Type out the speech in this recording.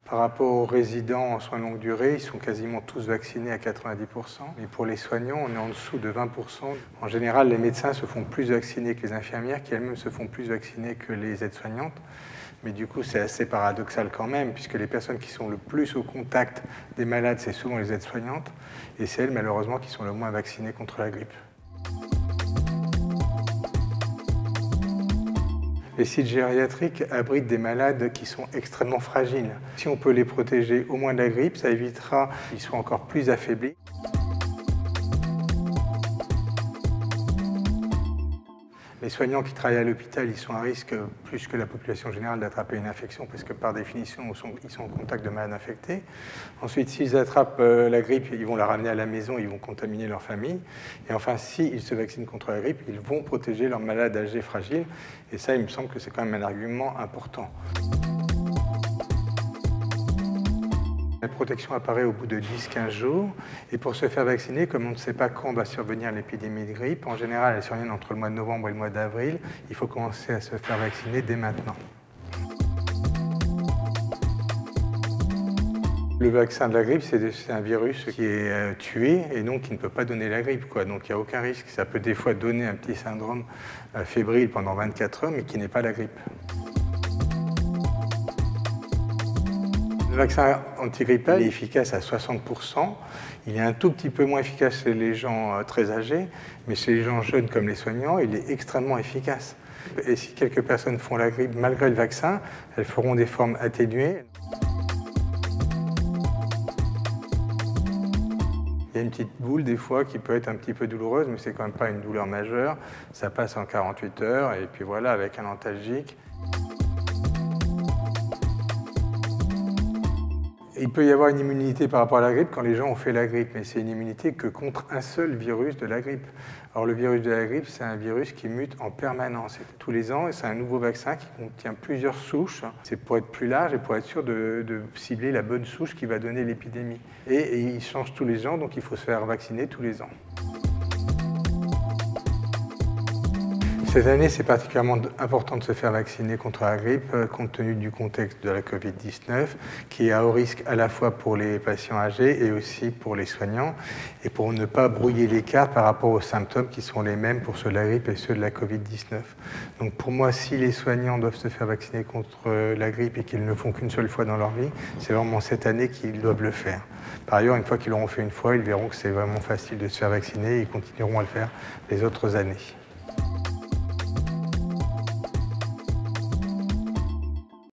Par rapport aux résidents en soins longue durée, ils sont quasiment tous vaccinés à 90%. Mais pour les soignants, on est en dessous de 20%. En général, les médecins se font plus vacciner que les infirmières, qui elles-mêmes se font plus vacciner que les aides-soignantes. Mais du coup, c'est assez paradoxal quand même, puisque les personnes qui sont le plus au contact des malades, c'est souvent les aides-soignantes, et c'est elles, malheureusement, qui sont le moins vaccinées contre la grippe. Les sites gériatriques abritent des malades qui sont extrêmement fragiles. Si on peut les protéger au moins de la grippe, ça évitera qu'ils soient encore plus affaiblis. Les soignants qui travaillent à l'hôpital, ils sont à risque plus que la population générale d'attraper une infection parce que par définition, ils sont en contact de malades infectés. Ensuite, s'ils attrapent la grippe, ils vont la ramener à la maison, ils vont contaminer leur famille. Et enfin, s'ils se vaccinent contre la grippe, ils vont protéger leurs malades âgés fragiles. Et ça, il me semble que c'est quand même un argument important. La protection apparaît au bout de 10-15 jours. Et pour se faire vacciner, comme on ne sait pas quand va survenir l'épidémie de grippe, en général, elle survient entre le mois de novembre et le mois d'avril, il faut commencer à se faire vacciner dès maintenant. Le vaccin de la grippe, c'est un virus qui est tué et donc qui ne peut pas donner la grippe, quoi. Donc il n'y a aucun risque. Ça peut des fois donner un petit syndrome fébrile pendant 24 heures, mais qui n'est pas la grippe. Le vaccin antigrippal est efficace à 60%. Il est un tout petit peu moins efficace chez les gens très âgés, mais chez les gens jeunes comme les soignants, il est extrêmement efficace. Et si quelques personnes font la grippe malgré le vaccin, elles feront des formes atténuées. Il y a une petite boule des fois qui peut être un petit peu douloureuse, mais c'est quand même pas une douleur majeure. Ça passe en 48 heures et puis voilà, avec un antalgique. Il peut y avoir une immunité par rapport à la grippe quand les gens ont fait la grippe, mais c'est une immunité que contre un seul virus de la grippe. Or, le virus de la grippe, c'est un virus qui mute en permanence. Tous les ans, c'est un nouveau vaccin qui contient plusieurs souches. C'est pour être plus large et pour être sûr de cibler la bonne souche qui va donner l'épidémie. Et il change tous les ans, donc il faut se faire vacciner tous les ans. Cette année, c'est particulièrement important de se faire vacciner contre la grippe, compte tenu du contexte de la Covid-19, qui est à haut risque à la fois pour les patients âgés et aussi pour les soignants, et pour ne pas brouiller les cartes par rapport aux symptômes qui sont les mêmes pour ceux de la grippe et ceux de la Covid-19. Donc pour moi, si les soignants doivent se faire vacciner contre la grippe et qu'ils ne le font qu'une seule fois dans leur vie, c'est vraiment cette année qu'ils doivent le faire. Par ailleurs, une fois qu'ils l'auront fait une fois, ils verront que c'est vraiment facile de se faire vacciner et ils continueront à le faire les autres années.